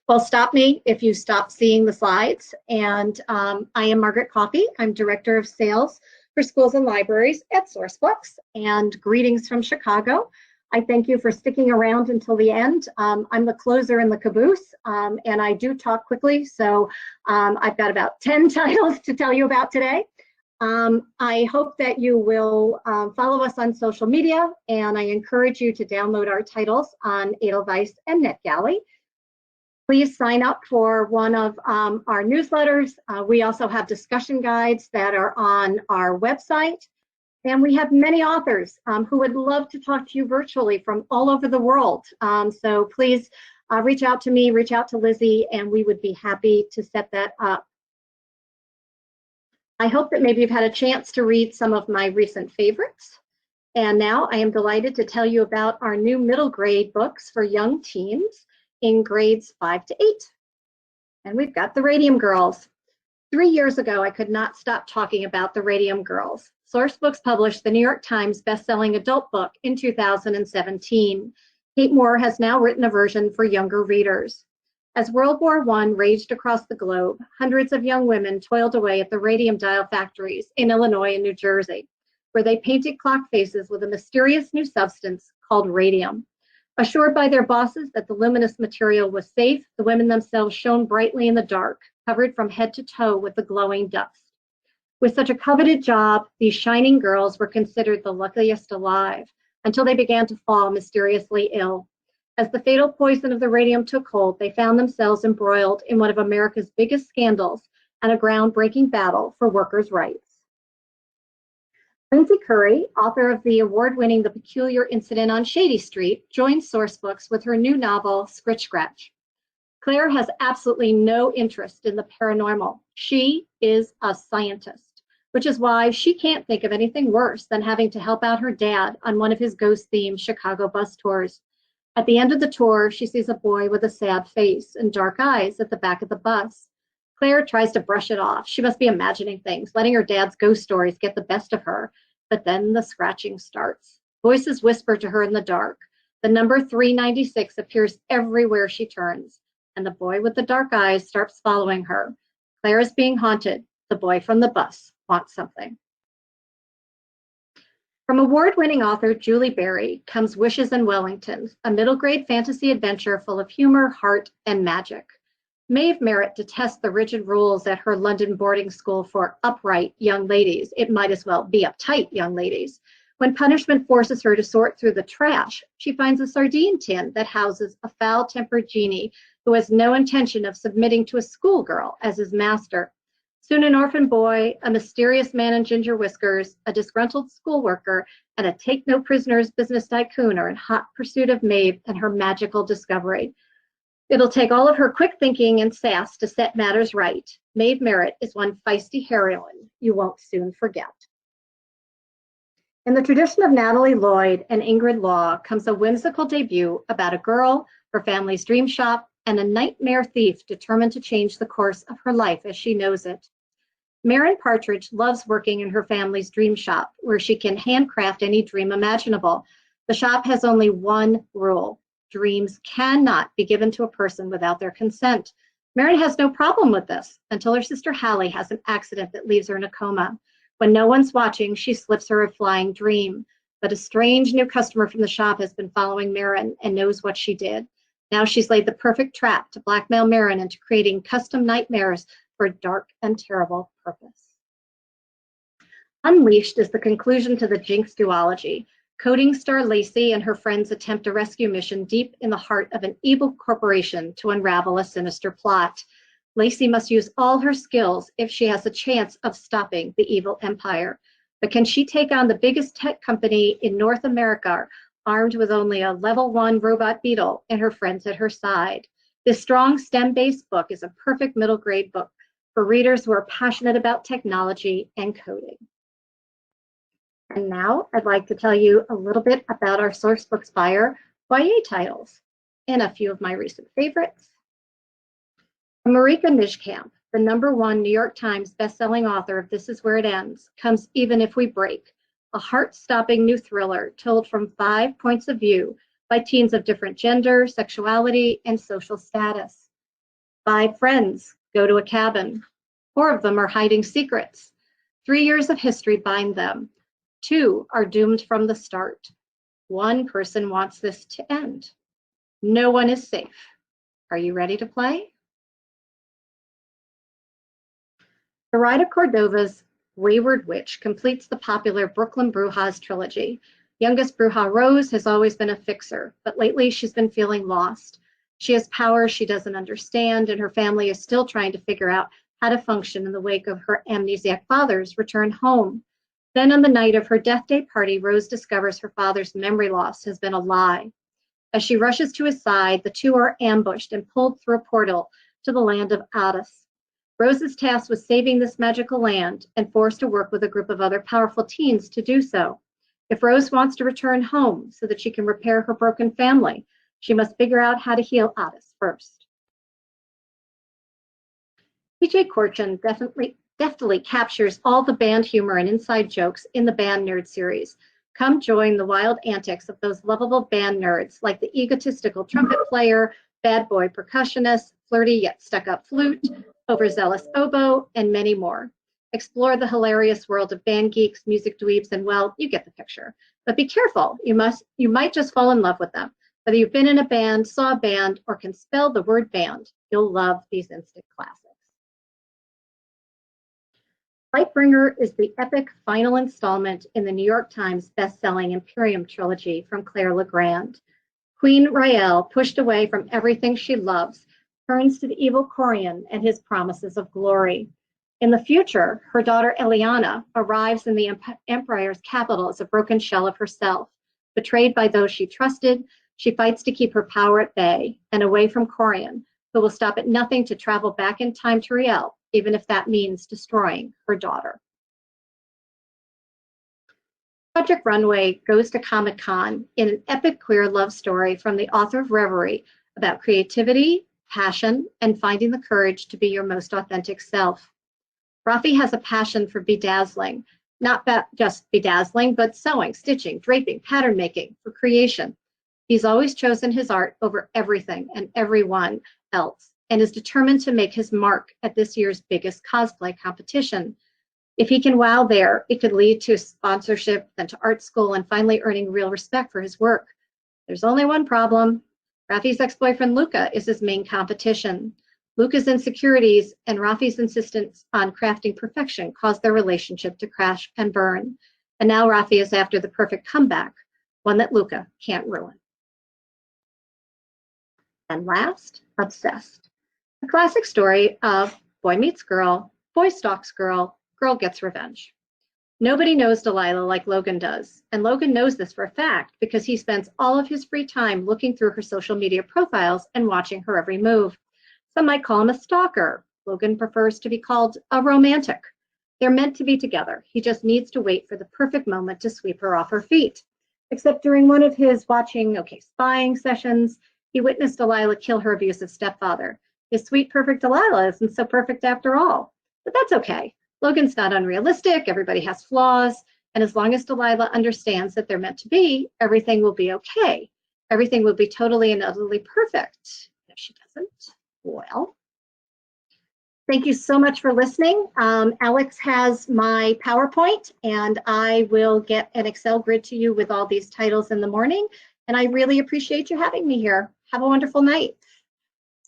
Well, stop me if you stop seeing the slides. And I am Margaret Coffey. I'm Director of Sales for Schools and Libraries at Sourcebooks. And greetings from Chicago. I thank you for sticking around until the end. I'm the closer in the caboose, and I do talk quickly. So I've got about 10 titles to tell you about today. I hope that you will follow us on social media, and I encourage you to download our titles on Edelweiss and NetGalley. Please sign up for one of our newsletters. We also have discussion guides that are on our website. And we have many authors who would love to talk to you virtually from all over the world. So please reach out to me, reach out to Lizzie, and we would be happy to set that up. I hope that maybe you've had a chance to read some of my recent favorites. And now I am delighted to tell you about our new middle grade books for young teens in grades 5 to 8. And we've got the Radium Girls. 3 years ago, I could not stop talking about the Radium Girls. Sourcebooks published the New York Times best-selling adult book in 2017. Kate Moore has now written a version for younger readers. As World War I raged across the globe, hundreds of young women toiled away at the radium dial factories in Illinois and New Jersey, where they painted clock faces with a mysterious new substance called radium. Assured by their bosses that the luminous material was safe, the women themselves shone brightly in the dark, covered from head to toe with the glowing dust. With such a coveted job, these shining girls were considered the luckiest alive until they began to fall mysteriously ill. As the fatal poison of the radium took hold, they found themselves embroiled in one of America's biggest scandals and a groundbreaking battle for workers' rights. Lindsay Curry, author of the award-winning The Peculiar Incident on Shady Street, joined Sourcebooks with her new novel, Scritch Scratch. Claire has absolutely no interest in the paranormal. She is a scientist, which is why she can't think of anything worse than having to help out her dad on one of his ghost-themed Chicago bus tours. At the end of the tour, she sees a boy with a sad face and dark eyes at the back of the bus. Claire tries to brush it off. She must be imagining things, letting her dad's ghost stories get the best of her. But then the scratching starts. Voices whisper to her in the dark. The number 396 appears everywhere she turns, and the boy with the dark eyes starts following her. Claire is being haunted. The boy from the bus wants something. From award-winning author Julie Berry comes Wishes and Wellingtons, a middle-grade fantasy adventure full of humor, heart, and magic. Maeve Merritt detests the rigid rules at her London boarding school for upright young ladies. It might as well be uptight young ladies. When punishment forces her to sort through the trash, she finds a sardine tin that houses a foul-tempered genie who has no intention of submitting to a schoolgirl as his master. Soon an orphan boy, a mysterious man in ginger whiskers, a disgruntled school worker, and a take-no-prisoners business tycoon are in hot pursuit of Maeve and her magical discovery. It'll take all of her quick thinking and sass to set matters right. Maeve Merritt is one feisty heroine you won't soon forget. In the tradition of Natalie Lloyd and Ingrid Law comes a whimsical debut about a girl, her family's dream shop, and a nightmare thief determined to change the course of her life as she knows it. Marin Partridge loves working in her family's dream shop, where she can handcraft any dream imaginable. The shop has only one rule. Dreams cannot be given to a person without their consent. Marin has no problem with this until her sister Hallie has an accident that leaves her in a coma. When no one's watching, she slips her a flying dream. But a strange new customer from the shop has been following Marin and knows what she did. Now she's laid the perfect trap to blackmail Marin into creating custom nightmares for a dark and terrible purpose. Unleashed is the conclusion to the Jinx duology. Coding star Lacey and her friends attempt a rescue mission deep in the heart of an evil corporation to unravel a sinister plot. Lacey must use all her skills if she has a chance of stopping the evil empire. But can she take on the biggest tech company in North America, armed with only a level 1 robot beetle and her friends at her side? This strong STEM-based book is a perfect middle grade book for readers who are passionate about technology and coding. And now I'd like to tell you a little bit about our Sourcebooks buyer YA titles and a few of my recent favorites. Marika Nijkamp, the #1 New York Times bestselling author of This Is Where It Ends, comes Even If We Break, a heart-stopping new thriller told from 5 points of view by teens of different gender, sexuality, and social status. 5 friends go to a cabin. 4 of them are hiding secrets. 3 years of history bind them. 2 are doomed from the start. 1 person wants this to end. No one is safe. Are you ready to play? The Ride of Cordova's Wayward Witch completes the popular Brooklyn Brujas trilogy. Youngest Bruja Rose has always been a fixer, but lately she's been feeling lost. She has powers she doesn't understand, and her family is still trying to figure out how to function in the wake of her amnesiac father's return home. Then on the night of her death day party, Rose discovers her father's memory loss has been a lie. As she rushes to his side, the two are ambushed and pulled through a portal to the land of Addis. Rose's task was saving this magical land and forced to work with a group of other powerful teens to do so. If Rose wants to return home so that she can repair her broken family, she must figure out how to heal Addis first. PJ Corchin deftly captures all the band humor and inside jokes in the Band Nerd series. Come join the wild antics of those lovable band nerds like the egotistical trumpet player, bad boy percussionist, flirty yet stuck-up flute, overzealous oboe, and many more. Explore the hilarious world of band geeks, music dweebs, and well, you get the picture. But be careful, you might just fall in love with them. Whether you've been in a band, saw a band, or can spell the word band, you'll love these instant classics. Lightbringer is the epic final installment in the New York Times best-selling Imperium trilogy from Claire Legrand. Queen Raelle, pushed away from everything she loves, turns to the evil Corian and his promises of glory. In the future, her daughter Eliana arrives in the Empire's capital as a broken shell of herself. Betrayed by those she trusted, she fights to keep her power at bay and away from Corian, who will stop at nothing to travel back in time to Raelle, even if that means destroying her daughter. Project Runway goes to Comic-Con in an epic queer love story from the author of Reverie about creativity, passion, and finding the courage to be your most authentic self. Rafi has a passion for bedazzling, not just bedazzling, but sewing, stitching, draping, pattern making, for creation. He's always chosen his art over everything and everyone else, and is determined to make his mark at this year's biggest cosplay competition. If he can wow there, it could lead to sponsorship, then to art school, and finally earning real respect for his work. There's only one problem. Rafi's ex-boyfriend Luca is his main competition. Luca's insecurities and Rafi's insistence on crafting perfection caused their relationship to crash and burn. And now Rafi is after the perfect comeback, one that Luca can't ruin. And last, Obsessed. A classic story of boy meets girl, boy stalks girl, girl gets revenge. Nobody knows Delilah like Logan does, and Logan knows this for a fact because he spends all of his free time looking through her social media profiles and watching her every move. Some might call him a stalker. Logan prefers to be called a romantic. They're meant to be together. He just needs to wait for the perfect moment to sweep her off her feet. Except during one of his spying sessions, he witnessed Delilah kill her abusive stepfather. His sweet, perfect Delilah isn't so perfect after all. But that's okay. Logan's not unrealistic. Everybody has flaws. And as long as Delilah understands that they're meant to be, everything will be okay. Everything will be totally and utterly perfect. If she doesn't, well. Thank you so much for listening. Alex has my PowerPoint, and I will get an Excel grid to you with all these titles in the morning. And I really appreciate you having me here. Have a wonderful night.